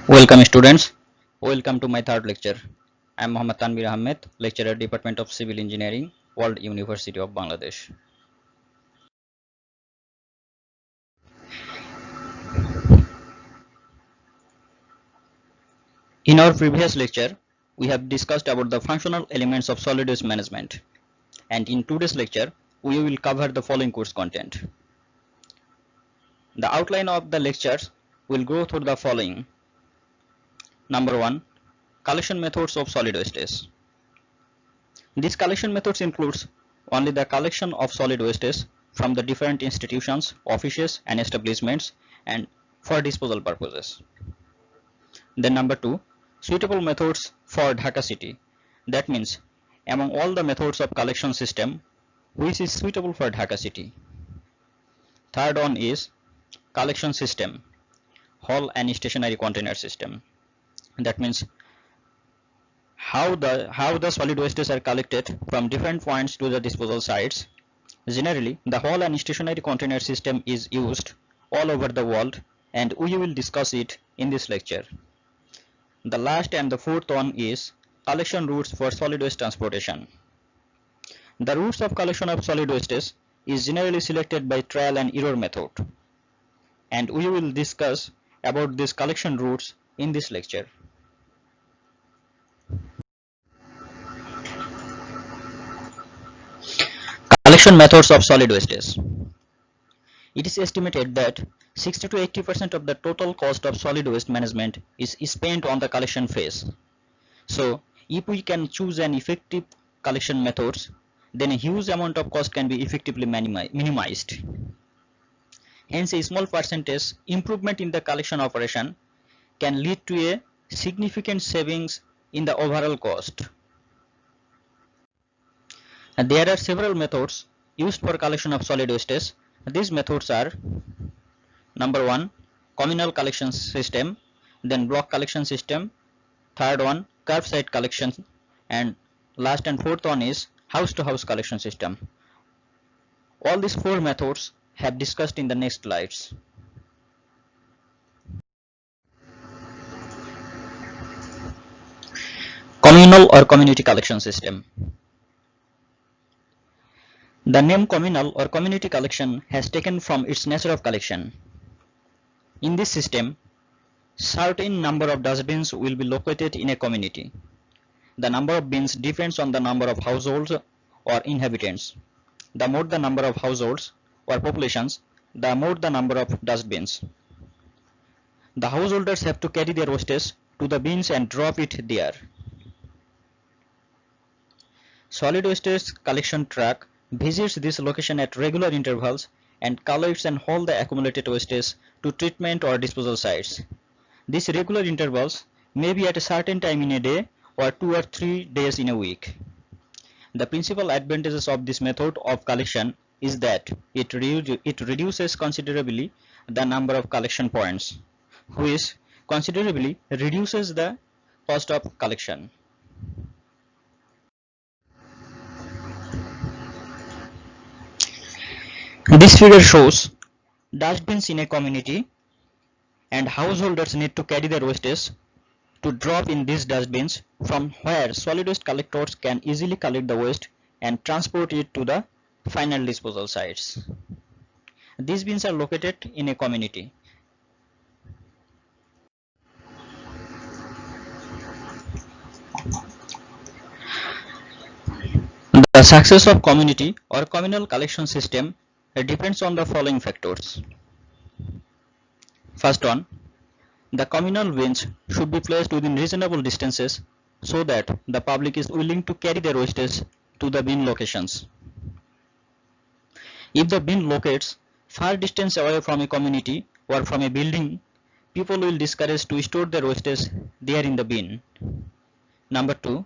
Welcome students. Welcome to my third lecture. I am Mohammad Tanvir Ahmed, lecturer Department of Civil Engineering, World University of Bangladesh. In our previous lecture, we have discussed about the functional elements of solid waste management, and in today's lecture, we will cover the following course content. The outline of the lectures will go through the following. Number 1, collection methods of solid wastes. These collection methods includes only the collection of solid wastes from the different institutions, offices and establishments and for disposal purposes. Then number 2, suitable methods for Dhaka city. That means among all the methods of collection system, which is suitable for Dhaka city. Third one is collection system, haul and stationary container system. That means how the solid wastes are collected from different points to the disposal sites. Generally, the haul and stationary container system is used all over the world, and we will discuss it in this lecture. The last and the fourth one is collection routes for solid waste transportation. The routes of collection of solid wastes is generally selected by trial and error method, and we will discuss about these collection routes in this lecture. Collection methods of solid wastes. It is estimated that 60 to 80% of the total cost of solid waste management is spent on the collection phase. So, if we can choose an effective collection methods, then a huge amount of cost can be effectively minimized. Hence, a small percentage improvement in the collection operation can lead to a significant savings in the overall cost. And there are several methods used for collection of solid wastes. These methods are number 1, communal collection system, then block collection system, third one, curbside collection, and last and fourth one is house to house collection system. All these four methods have discussed in the next slides. Communal or community collection system. The name communal or community collection has taken from its nature of collection. In this system, certain number of dustbins will be located in a community. The number of bins depends on the number of households or inhabitants. The more the number of households or populations, the more the number of dustbins. The householders have to carry their wastes to the bins and drop it there. Solid waste collection truck visits this location at regular intervals and collects and hauls the accumulated wastes to treatment or disposal sites. These regular intervals may be at a certain time in a day or 2 or 3 days in a week. The principal advantages of this method of collection is that it reduces considerably the number of collection points, which considerably reduces the cost of collection. This figure shows dustbins in a community, and householders need to carry their wastes to drop in these dustbins from where solid waste collectors can easily collect the waste and transport it to the final disposal sites. These bins are located in a community. The success of community or communal collection system depends on the following factors. First one, the communal bins should be placed within reasonable distances so that the public is willing to carry their wastes to the bin locations. If the bin locates far distance away from a community or from a building, people will discourage to store their wastes there in the bin. Number 2,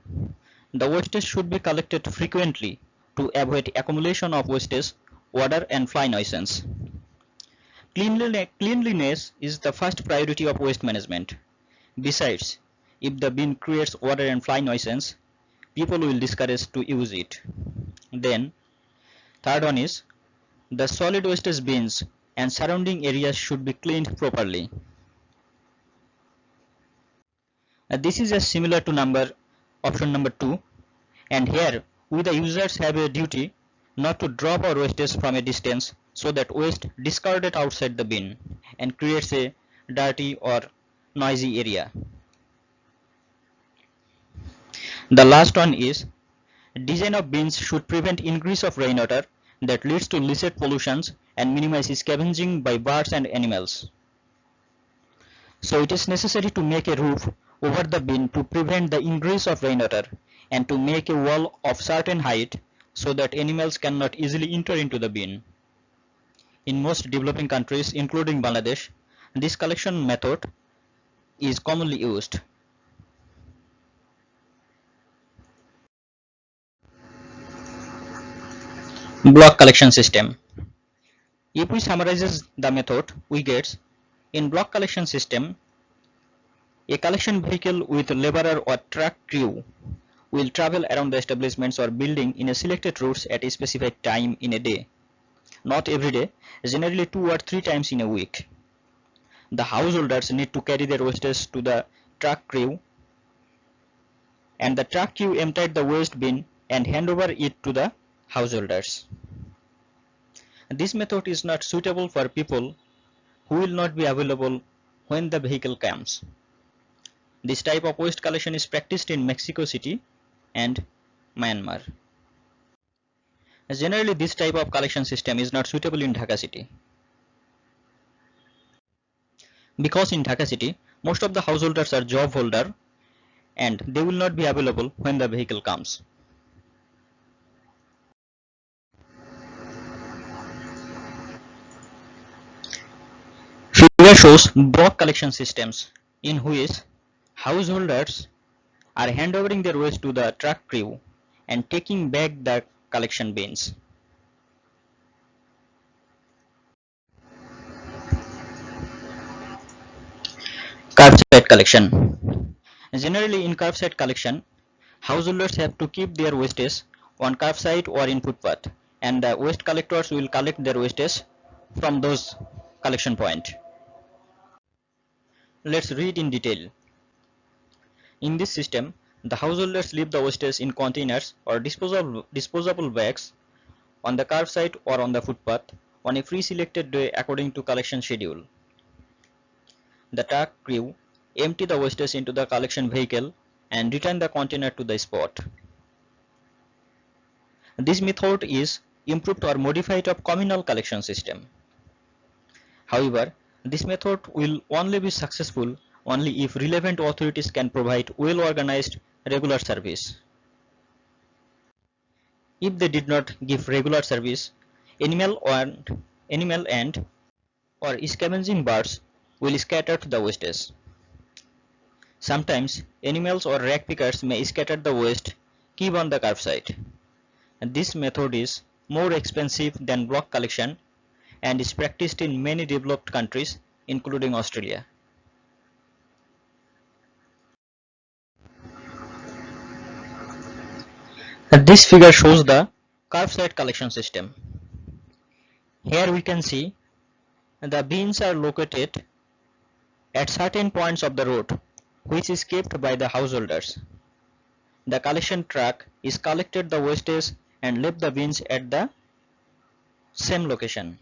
the wastes should be collected frequently to avoid accumulation of wastes, water and fly nuisance. Cleanliness is the first priority of waste management. Besides, if the bin creates water and fly nuisance, people will discourage to use it. Then, third one is the solid waste bins and surrounding areas should be cleaned properly. This is similar to option number 2, and here we the users have a duty not to drop our wastage from a distance so that waste discarded outside the bin and creates a dirty or noisy area. The last one is design of bins should prevent increase of rainwater that leads to licit pollutions and minimize scavenging by birds and animals. So it is necessary to make a roof over the bin to prevent the ingress of rainwater and to make a wall of certain height so that animals cannot easily enter into the bin. In most developing countries, including Bangladesh, this collection method is commonly used. Block collection system. If we summarizes the method, we get in block collection system, a collection vehicle with laborer or truck crew will travel around the establishments or building in a selected routes at a specified time in a day. Not every day, generally 2 or 3 times in a week. The householders need to carry their wastage to the truck crew, and the truck crew emptied the waste bin and hand over it to the householders. This method is not suitable for people who will not be available when the vehicle comes. This type of waste collection is practiced in Mexico City and Myanmar. Generally, this type of collection system is not suitable in Dhaka city, because in Dhaka city, most of the householders are job holder and they will not be available when the vehicle comes. Figure shows block collection systems in which householders are handovering their waste to the truck crew and taking back the collection bins. Curbside collection. Generally in curbside collection, householders have to keep their wastage on curbside or in footpath, and the waste collectors will collect their wastage from those collection points. Let's read in detail. In this system, the householders leave the wastage in containers or disposable bags on the curbside or on the footpath on a pre-selected day according to collection schedule. The truck crew empty the wastage into the collection vehicle and return the container to the spot. This method is improved or modified of communal collection system. However, this method will only be successful only if relevant authorities can provide well-organized regular service. If they did not give regular service, animal and or scavenging birds will scatter the wastage. Sometimes animals or rag pickers may scatter the waste keep on the curbside. This method is more expensive than block collection and is practiced in many developed countries including Australia. This figure shows the curbside collection system. Here we can see the bins are located at certain points of the road, which is kept by the householders. The collection truck is collected the wastage and left the bins at the same location.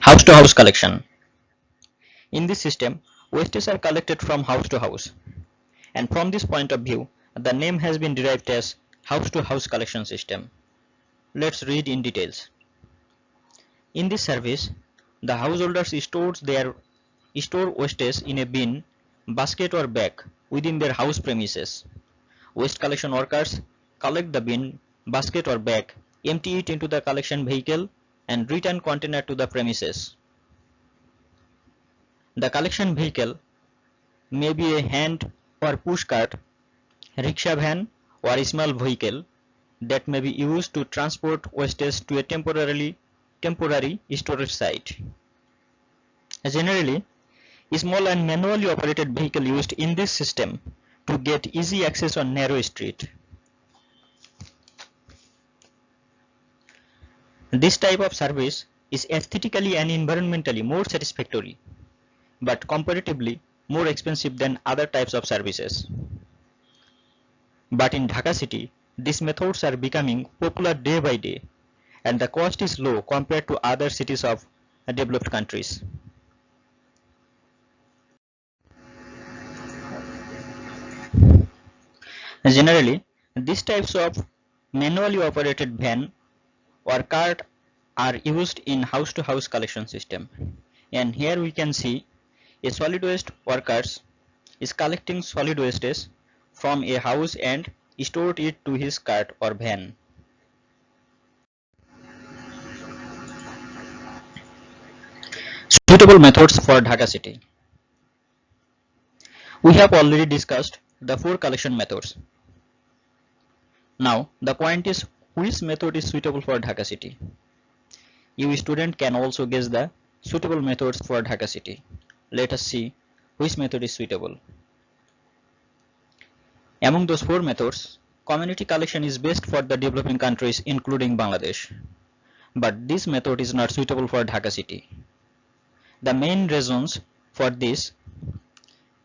House to house collection. In this system, wastes are collected from house to house, and from this point of view, the name has been derived as house to house collection system. Let's read in details. In this service, the householders store wastage in a bin, basket or bag within their house premises. Waste collection workers collect the bin, basket or bag, empty it into the collection vehicle and return container to the premises. The collection vehicle may be a hand or push cart, rickshaw van or a small vehicle that may be used to transport wastage to a temporary storage site. Generally, a small and manually operated vehicle used in this system to get easy access on narrow street. This type of service is aesthetically and environmentally more satisfactory, but comparatively more expensive than other types of services. But in Dhaka city, these methods are becoming popular day by day, and the cost is low compared to other cities of developed countries. Generally, these types of manually operated van or cart are used in house-to-house collection system. And here we can see a solid waste workers is collecting solid wastes from a house and stored it to his cart or van. Suitable methods for Dhaka city. We have already discussed the 4 collection methods. Now the point is, which method is suitable for Dhaka city? You student can also guess the suitable methods for Dhaka city. Let us see which method is suitable. Among those 4 methods, community collection is best for the developing countries including Bangladesh. But this method is not suitable for Dhaka city. The main reasons for this: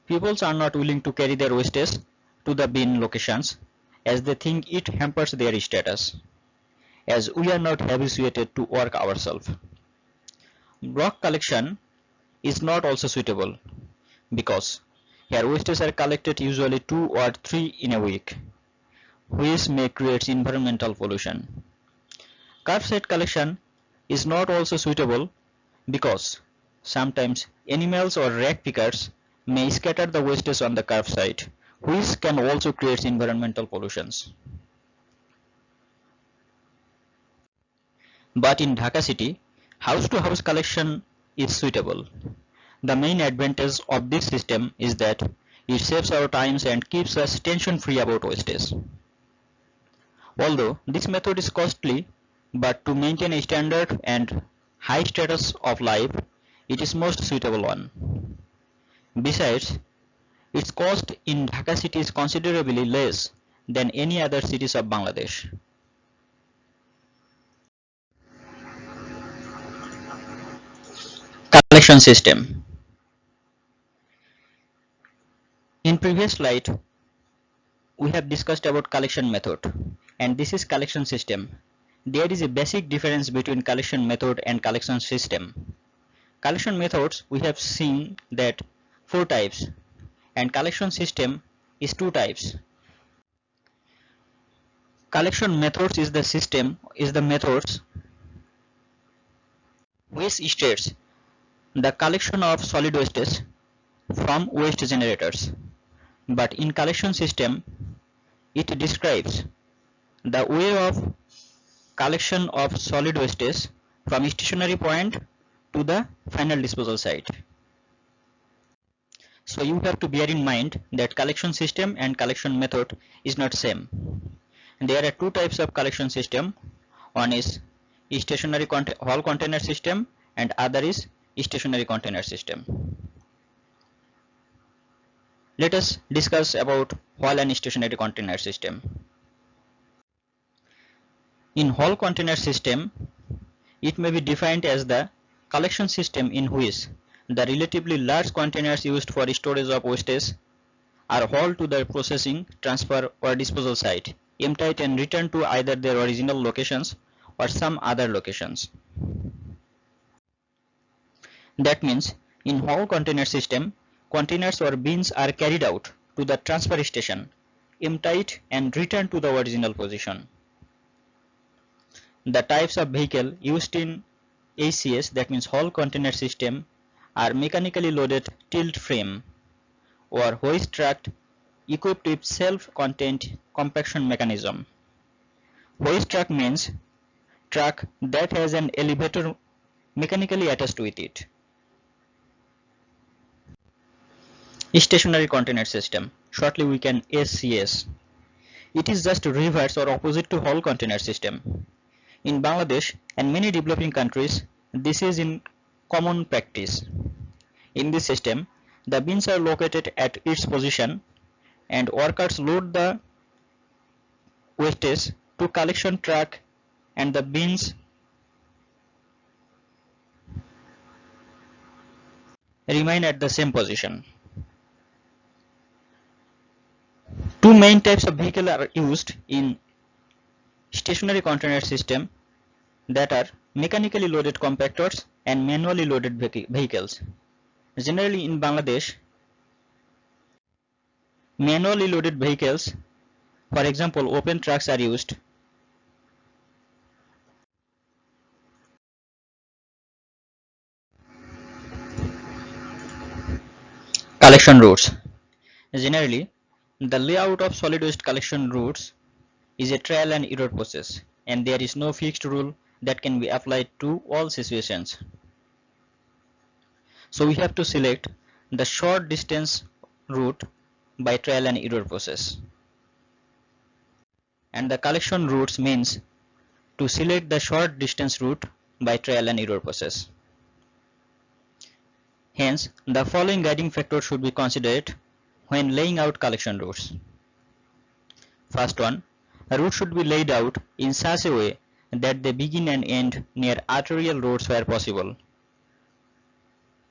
peoples are not willing to carry their wastes to the bin locations as they think it hampers their status, as we are not habituated to work ourselves. Block collection is not also suitable because here wastes are collected usually 2 or 3 in a week, which may create environmental pollution. Curbside collection is not also suitable because sometimes animals or rag pickers may scatter the wastes on the curbside, which can also create environmental pollutions. But in Dhaka city, house-to-house collection is suitable. The main advantage of this system is that it saves our times and keeps us tension-free about wastage. Although this method is costly, but to maintain a standard and high status of life, it is most suitable one. Besides, its cost in Dhaka city is considerably less than any other cities of Bangladesh. Collection system. In previous slide, we have discussed about collection method, and this is collection system. There is a basic difference between collection method and collection system. Collection methods, we have seen that 4 types, and collection system is 2 types. Collection methods is the methods which states the collection of solid wastes from waste generators. But in collection system, it describes the way of collection of solid wastes from stationary point to the final disposal site. So you have to bear in mind that collection system and collection method is not same. There are 2 types of collection system. One is stationary whole container system and other is stationary container system. Let us discuss about whole and stationary container system. In whole container system, it may be defined as the collection system in which the relatively large containers used for storage of wastes are hauled to the processing, transfer or disposal site, emptied and returned to either their original locations or some other locations. That means in whole container system, containers or bins are carried out to the transfer station, emptied and returned to the original position. The types of vehicle used in ACS, that means whole container system, are mechanically loaded tilt frame or hoist truck equipped with self-contained compaction mechanism. Hoist truck means truck that has an elevator mechanically attached with it. Stationary container system, shortly we can SCS. It is just reverse or opposite to whole container system. In Bangladesh and many developing countries, this is in common practice. In this system, the bins are located at its position and workers load the wastes to collection truck and the bins remain at the same position. Two main types of vehicle are used in stationary container system, that are mechanically loaded compactors and manually loaded vehicles. Generally in Bangladesh, manually loaded vehicles, for example open trucks, are used. Collection routes. Generally, the layout of solid waste collection routes is a trial and error process, and there is no fixed rule that can be applied to all situations. So we have to select the short distance route by trial and error process. And the collection routes means to select the short distance route by trial and error process. Hence, the following guiding factors should be considered when laying out collection routes. First one, a route should be laid out in such a way that they begin and end near arterial roads where possible.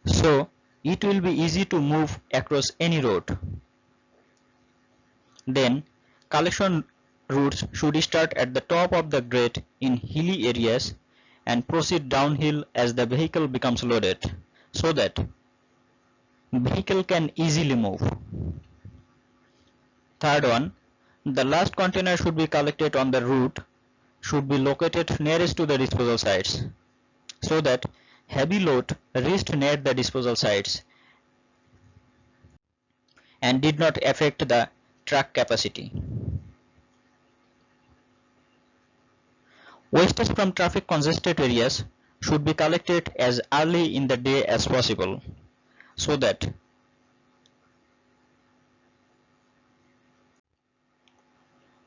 So, it will be easy to move across any road. Then, collection routes should start at the top of the grade in hilly areas and proceed downhill as the vehicle becomes loaded, so that vehicle can easily move. Third one, the last container should be collected on the route should be located nearest to the disposal sites, so that heavy load reached near the disposal sites and did not affect the truck capacity. Wastes from traffic congested areas should be collected as early in the day as possible, so that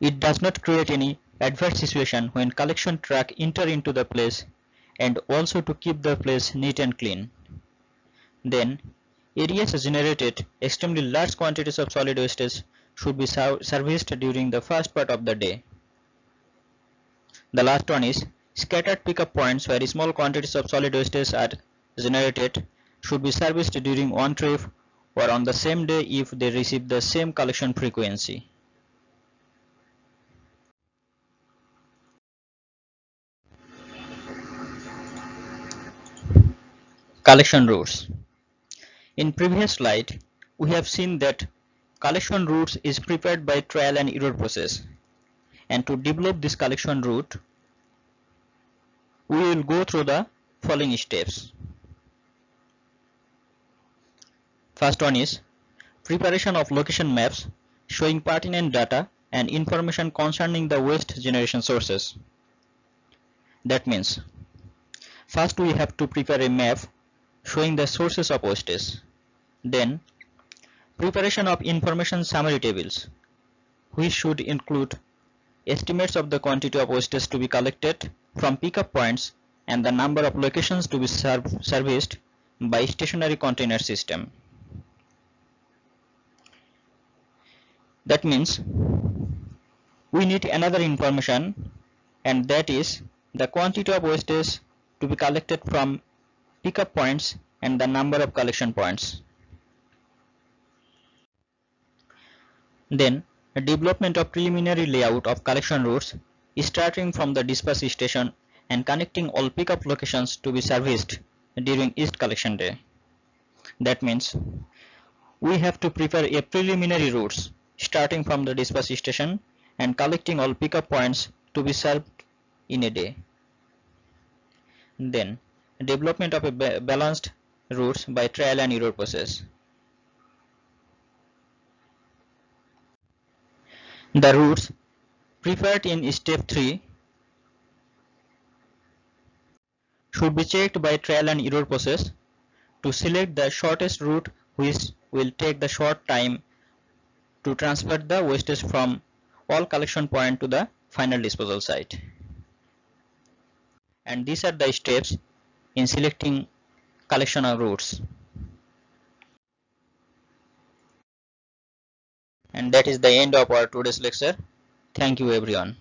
it does not create any adverse situation when collection truck enter into the place, and also to keep the place neat and clean. Then, areas generated extremely large quantities of solid wastes should be serviced during the first part of the day. The last one is scattered pickup points where small quantities of solid wastes are generated should be serviced during one trip or on the same day if they receive the same collection frequency. Collection routes. In previous slide, we have seen that collection routes is prepared by trial and error process, and to develop this collection route, we will go through the following steps. First one is preparation of location maps showing pertinent data and information concerning the waste generation sources. That means, first we have to prepare a map showing the sources of wastes. Then, preparation of information summary tables, which should include estimates of the quantity of wastes to be collected from pickup points and the number of locations to be serviced by stationary container system. That means we need another information, and that is the quantity of wastes to be collected from pickup points and the number of collection points. Then, the development of preliminary layout of collection routes starting from the dispatch station and connecting all pickup locations to be serviced during each collection day. That means we have to prepare a preliminary routes starting from the dispatch station and collecting all pickup points to be served in a day. Then, development of a balanced routes by trial and error process. The routes prepared in step 3 should be checked by trial and error process to select the shortest route which will take the short time to transfer the wastes from all collection point to the final disposal site. And these are the steps in selecting collection of routes. And that is the end of our today's lecture. Thank you everyone.